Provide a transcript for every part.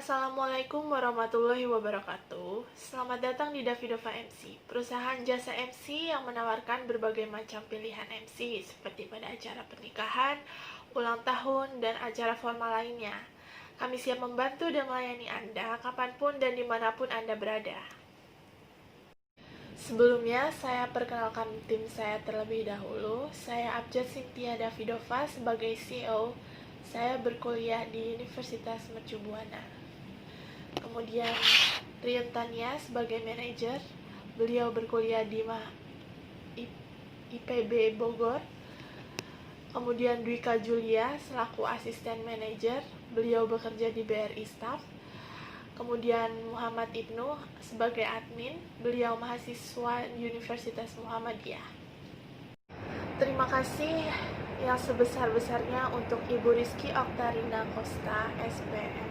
Assalamualaikum warahmatullahi wabarakatuh. Selamat datang di Davidova MC, perusahaan jasa MC yang menawarkan berbagai macam pilihan MC seperti pada acara pernikahan, ulang tahun, dan acara formal lainnya. Kami siap membantu dan melayani Anda kapanpun dan dimanapun Anda berada. Sebelumnya, saya perkenalkan tim saya terlebih dahulu. Saya Abjad Cynthia Davidova sebagai CEO. Saya berkuliah di Universitas Mercu Buana. Kemudian Rian Tania sebagai manajer, beliau berkuliah di IPB Bogor. Kemudian Dwika Julia selaku asisten manajer, beliau bekerja di BRI Staff. Kemudian Muhammad Ibnu sebagai admin, beliau mahasiswa Universitas Muhammadiyah. Terima kasih yang sebesar-besarnya untuk Ibu Rizky Oktarina Costa, SPM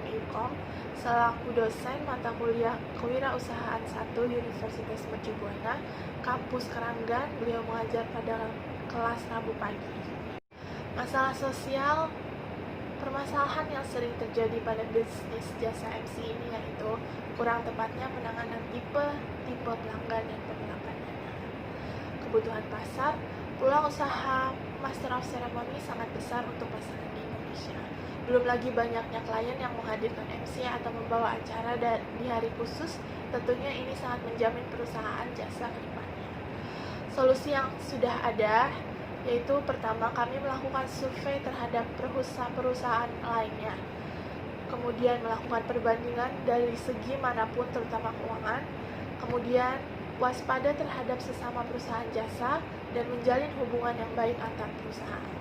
selaku dosen mata kuliah Kewirausahaan 1 Universitas Mercu Buana, Kampus Keranggan. Beliau mengajar pada kelas Rabu pagi. Masalah sosial, permasalahan yang sering terjadi pada bisnis jasa MC ini yaitu kurang tepatnya penanganan tipe pelanggan dan penerapan dana. Kebutuhan pasar, peluang usaha Master of Ceremony sangat besar untuk pasaran di Indonesia. Belum lagi banyaknya klien yang menghadirkan MC atau membawa acara di hari khusus, tentunya ini sangat menjamin perusahaan jasa ke depannya. Solusi yang sudah ada yaitu pertama, kami melakukan survei terhadap perusahaan lainnya. Kemudian melakukan perbandingan dari segi manapun terutama keuangan. Kemudian waspada terhadap sesama perusahaan jasa dan menjalin hubungan yang baik antar perusahaan.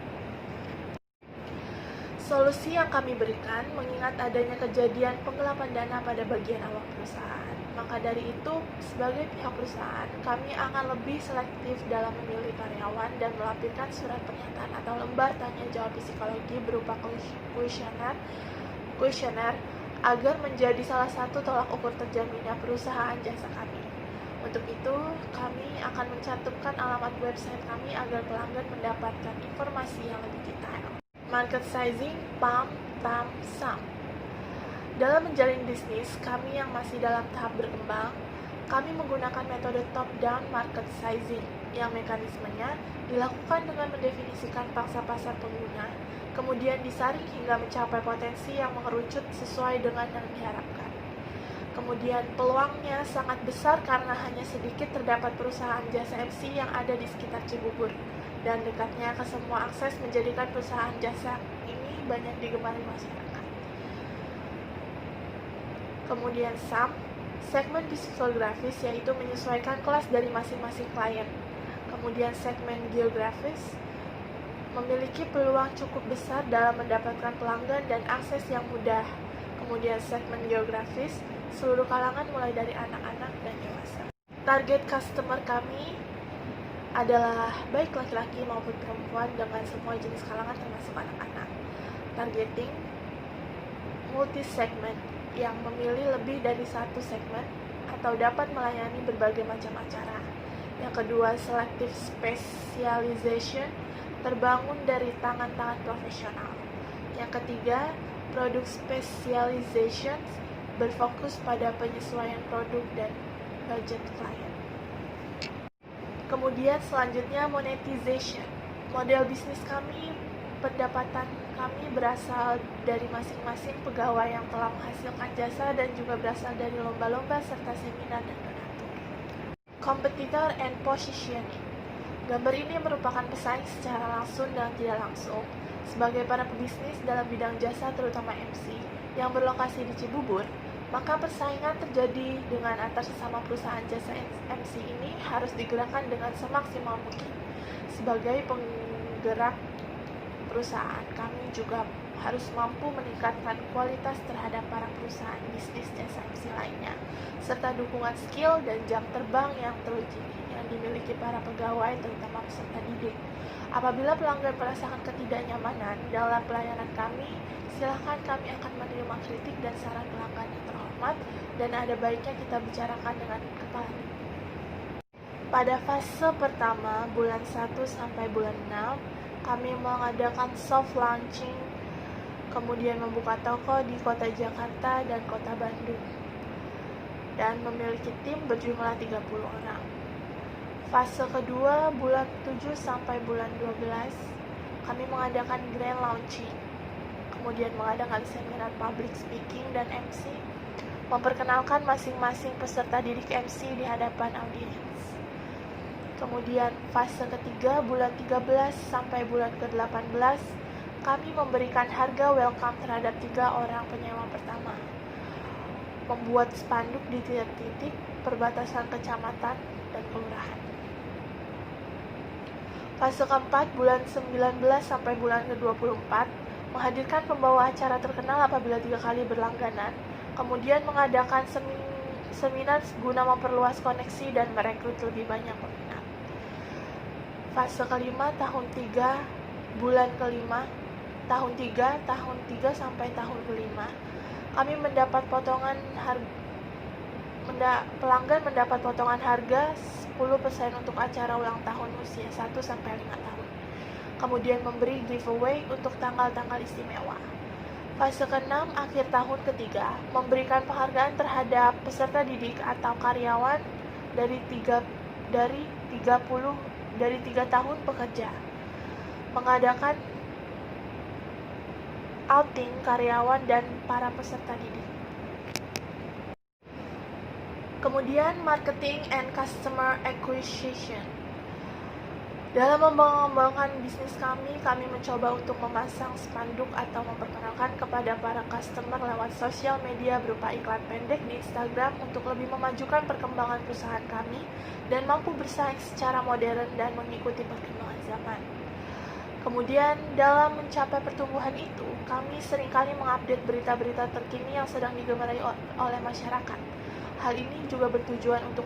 Solusi yang kami berikan mengingat adanya kejadian penggelapan dana pada bagian awal perusahaan. Maka dari itu, sebagai pihak perusahaan, kami akan lebih selektif dalam memilih karyawan dan melampirkan surat pernyataan atau lembar tanya jawab psikologi berupa kuesioner agar menjadi salah satu tolak ukur terjaminnya perusahaan jasa kami. Untuk itu, kami akan mencantumkan alamat website kami agar pelanggan mendapatkan informasi yang lebih detail. Market sizing, PAM, TAM, SAM. Dalam menjalin bisnis, kami yang masih dalam tahap berkembang, kami menggunakan metode top-down market sizing, yang mekanismenya dilakukan dengan mendefinisikan pangsa pasar pengguna, kemudian disaring hingga mencapai potensi yang mengerucut sesuai dengan yang diharapkan. Kemudian peluangnya sangat besar karena hanya sedikit terdapat perusahaan jasa MC yang ada di sekitar Cibubur, dan dekatnya ke semua akses menjadikan perusahaan jasa ini banyak digemari masyarakat. Kemudian SAM, segmen psikografis, yaitu menyesuaikan kelas dari masing-masing klien. Kemudian segmen geografis, memiliki peluang cukup besar dalam mendapatkan pelanggan dan akses yang mudah. Kemudian segmen geografis, seluruh kalangan mulai dari anak-anak dan dewasa. Target customer kami adalah baik laki-laki maupun perempuan dengan semua jenis kalangan termasuk anak-anak. Targeting multi-segment yang memilih lebih dari satu segmen atau dapat melayani berbagai macam acara. Yang kedua, selective specialization terbangun dari tangan-tangan profesional. Yang ketiga, product specialization berfokus pada penyesuaian produk dan budget klien. Kemudian selanjutnya monetization. Model bisnis kami, pendapatan kami berasal dari masing-masing pegawai yang telah menghasilkan jasa dan juga berasal dari lomba-lomba serta seminar dan donatur. Competitor and positioning. Gambar ini merupakan pesaing secara langsung dan tidak langsung sebagai para pebisnis dalam bidang jasa terutama MC yang berlokasi di Cibubur. Maka persaingan terjadi dengan antar sesama perusahaan jasa MC ini harus digerakkan dengan semaksimal mungkin. Sebagai penggerak perusahaan, kami juga harus mampu meningkatkan kualitas terhadap para perusahaan bisnis jasa MC lainnya, serta dukungan skill dan jam terbang yang teruji yang dimiliki para pegawai terutama peserta didik. Apabila pelanggan merasakan ketidaknyamanan dalam pelayanan kami, silakan, kami akan menerima kritik dan saran pelanggan yang terhormat dan ada baiknya kita bicarakan dengan kepala. Pada fase pertama, bulan 1 sampai bulan 6, kami mengadakan soft launching kemudian membuka toko di kota Jakarta dan kota Bandung, dan memiliki tim berjumlah 30 orang. Fase kedua, bulan 7 sampai bulan 12, kami mengadakan grand launching, kemudian mengadakan seminar public speaking dan MC, memperkenalkan masing-masing peserta didik MC di hadapan audiens. Kemudian fase ketiga, bulan 13 sampai bulan ke-18, kami memberikan harga welcome terhadap 3 orang penyewa pertama, membuat spanduk di titik-titik perbatasan kecamatan dan kelurahan. Fase keempat, bulan 19 sampai bulan ke-24, menghadirkan pembawa acara terkenal apabila 3 kali berlangganan, kemudian mengadakan seminar guna memperluas koneksi dan merekrut lebih banyak peminat. Fase kelima, tahun 3, bulan kelima, tahun 3 sampai tahun kelima, kami mendapat potongan harga, pelanggan mendapat potongan harga 10% untuk acara ulang tahun usia 1 sampai 5 tahun. Kemudian memberi giveaway untuk tanggal-tanggal istimewa. Fase ke-6, akhir tahun ketiga, memberikan penghargaan terhadap peserta didik atau karyawan dari 3 tahun bekerja. Mengadakan outing karyawan dan para peserta didik. Kemudian marketing and customer acquisition. Dalam mengembangkan bisnis kami mencoba untuk memasang spanduk atau memperkenalkan kepada para customer lewat sosial media berupa iklan pendek di Instagram untuk lebih memajukan perkembangan perusahaan kami dan mampu bersaing secara modern dan mengikuti perkembangan zaman. Kemudian dalam mencapai pertumbuhan itu, kami seringkali mengupdate berita-berita terkini yang sedang digemari oleh masyarakat. Hal ini juga bertujuan untuk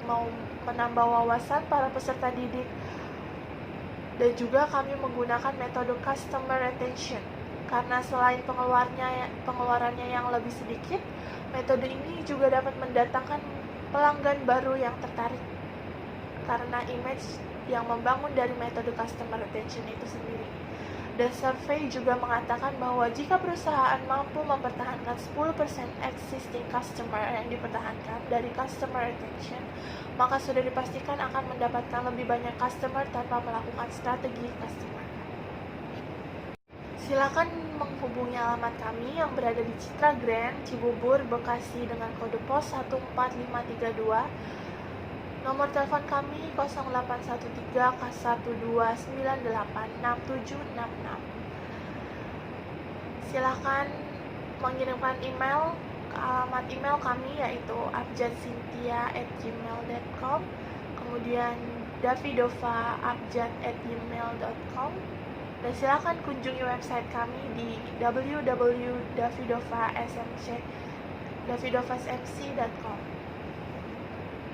menambah wawasan para peserta didik, dan juga kami menggunakan metode customer retention karena selain pengeluarannya yang lebih sedikit, metode ini juga dapat mendatangkan pelanggan baru yang tertarik karena image yang membangun dari metode customer retention itu sendiri. Dan survei juga mengatakan bahwa jika perusahaan mampu mempertahankan 10% existing customer yang dipertahankan dari customer retention, maka sudah dipastikan akan mendapatkan lebih banyak customer tanpa melakukan strategi customer. Silakan menghubungi alamat kami yang berada di Citra Grand, Cibubur, Bekasi dengan kode pos 14532. Nomor telepon kami 0813 12986766. Silakan mengirimkan email ke alamat email kami yaitu abjadcynthia@gmail.com, kemudian davidova@abjad@gmail.com, dan silakan kunjungi website kami di www.davidovasmc.com.